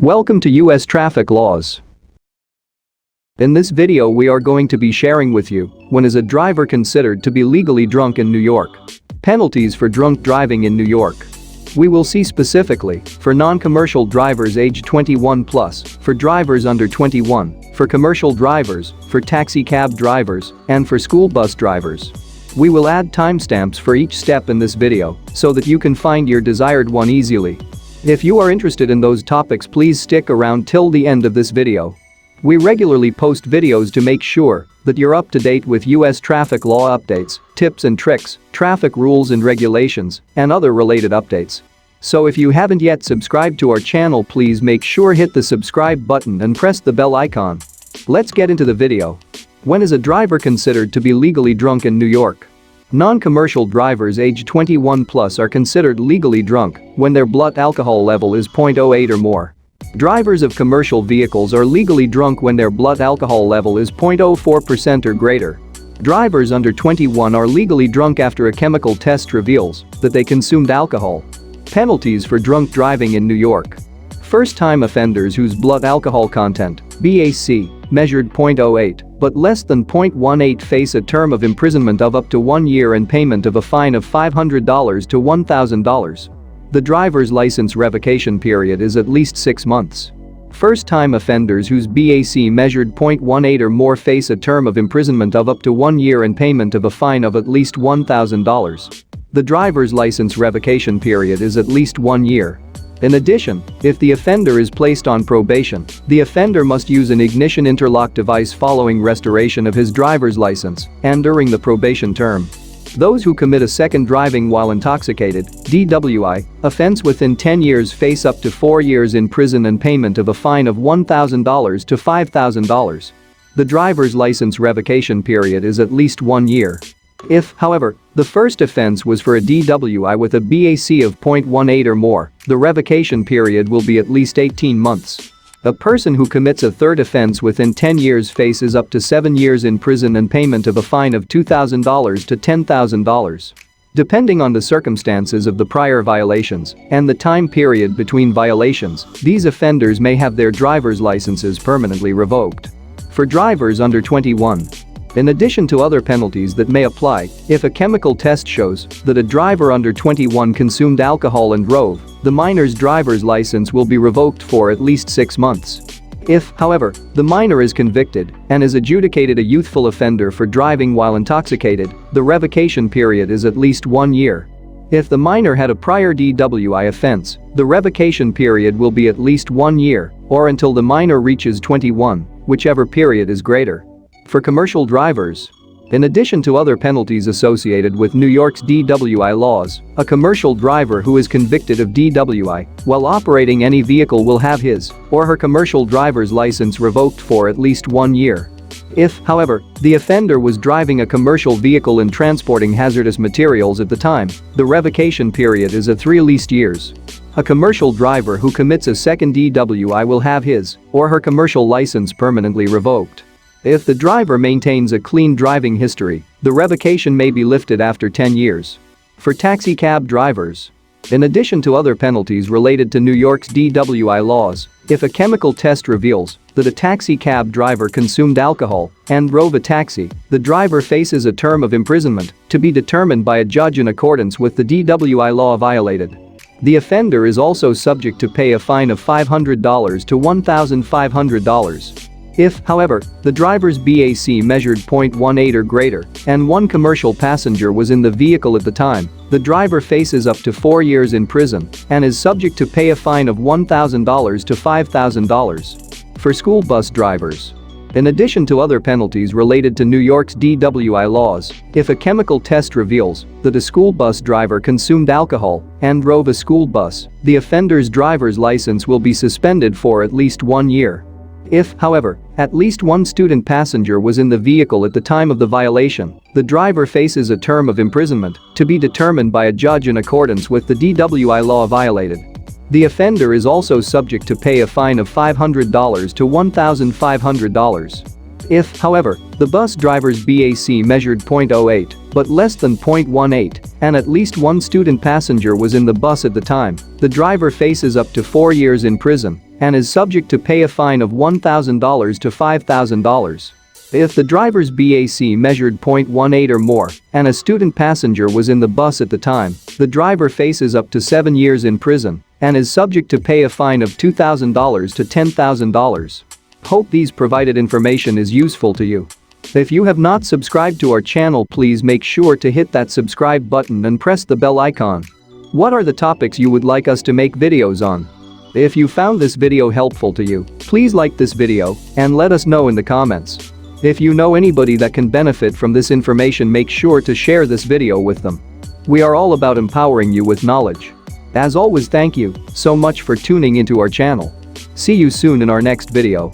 Welcome to US traffic laws. In this video we are going to be sharing with you when is a driver considered to be legally drunk in New York. Penalties for drunk driving in New York. We will see specifically for non-commercial drivers age 21 plus, for drivers under 21, for commercial drivers, for taxi cab drivers, and for school bus drivers. We will add timestamps for each step in this video so that you can find your desired one easily. If you are interested in those topics, please stick around till the end of this video. We regularly post videos to make sure that you're up to date with US traffic law updates, tips and tricks, traffic rules and regulations, and other related updates. So if you haven't yet subscribed to our channel, please make sure hit the subscribe button and press the bell icon. Let's get into the video. When is a driver considered to be legally drunk in New York? Non-commercial drivers age 21 plus are considered legally drunk when their blood alcohol level is 0.08 or more. Drivers of commercial vehicles are legally drunk when their blood alcohol level is 0.04% or greater. Drivers under 21 are legally drunk after a chemical test reveals that they consumed alcohol. Penalties for drunk driving in New York. First-time offenders whose blood alcohol content, BAC, measured 0.08 but less than 0.18 face a term of imprisonment of up to 1 year and payment of a fine of $500 to $1,000. The driver's license revocation period is at least 6 months. First-time offenders whose BAC measured 0.18 or more face a term of imprisonment of up to 1 year and payment of a fine of at least $1,000. The driver's license revocation period is at least 1 year. In addition, if the offender is placed on probation, the offender must use an ignition interlock device following restoration of his driver's license and during the probation term. Those who commit a second driving while intoxicated (DWI) offense within 10 years face up to 4 years in prison and payment of a fine of $1,000 to $5,000. The driver's license revocation period is at least 1 year. If, however, the first offense was for a DWI with a BAC of 0.18 or more, the revocation period will be at least 18 months. A person who commits a third offense within 10 years faces up to 7 years in prison and payment of a fine of $2,000 to $10,000. Depending on the circumstances of the prior violations and the time period between violations, these offenders may have their driver's licenses permanently revoked. For drivers under 21, in addition to other penalties that may apply, if a chemical test shows that a driver under 21 consumed alcohol and drove, the minor's driver's license will be revoked for at least 6 months. If, however, the minor is convicted and is adjudicated a youthful offender for driving while intoxicated, the revocation period is at least 1 year. If the minor had a prior DWI offense, the revocation period will be at least 1 year or until the minor reaches 21, whichever period is greater. For commercial drivers, in addition to other penalties associated with New York's DWI laws, a commercial driver who is convicted of DWI while operating any vehicle will have his or her commercial driver's license revoked for at least 1 year. If, however, the offender was driving a commercial vehicle and transporting hazardous materials at the time, the revocation period is at 3 least years. A commercial driver who commits a second DWI will have his or her commercial license permanently revoked. If the driver maintains a clean driving history, the revocation may be lifted after 10 years. For taxi cab drivers, in addition to other penalties related to New York's DWI laws, if a chemical test reveals that a taxi cab driver consumed alcohol and drove a taxi, the driver faces a term of imprisonment to be determined by a judge in accordance with the DWI law violated. The offender is also subject to pay a fine of $500 to $1,500. If, however, the driver's BAC measured 0.18 or greater and 1 commercial passenger was in the vehicle at the time, the driver faces up to 4 years in prison and is subject to pay a fine of $1,000 to $5,000. For school bus drivers, in addition to other penalties related to New York's DWI laws, if a chemical test reveals that a school bus driver consumed alcohol and drove a school bus, the offender's driver's license will be suspended for at least 1 year. If, however, at least 1 student passenger was in the vehicle at the time of the violation, the driver faces a term of imprisonment to be determined by a judge in accordance with the DWI law violated. The offender is also subject to pay a fine of $500 to $1,500. If, however, the bus driver's BAC measured 0.08 but less than 0.18 and at least one student passenger was in the bus at the time, the driver faces up to 4 years in prison and is subject to pay a fine of $1,000 to $5,000. If the driver's BAC measured .18 or more and a student passenger was in the bus at the time, the driver faces up to 7 years in prison and is subject to pay a fine of $2,000 to $10,000. Hope these provided information is useful to you. If you have not subscribed to our channel, please make sure to hit that subscribe button and press the bell icon. What are the topics you would like us to make videos on? If you found this video helpful to you, please like this video and let us know in the comments. If you know anybody that can benefit from this information, make sure to share this video with them. We are all about empowering you with knowledge. As always, thank you so much for tuning into our channel. See you soon in our next video.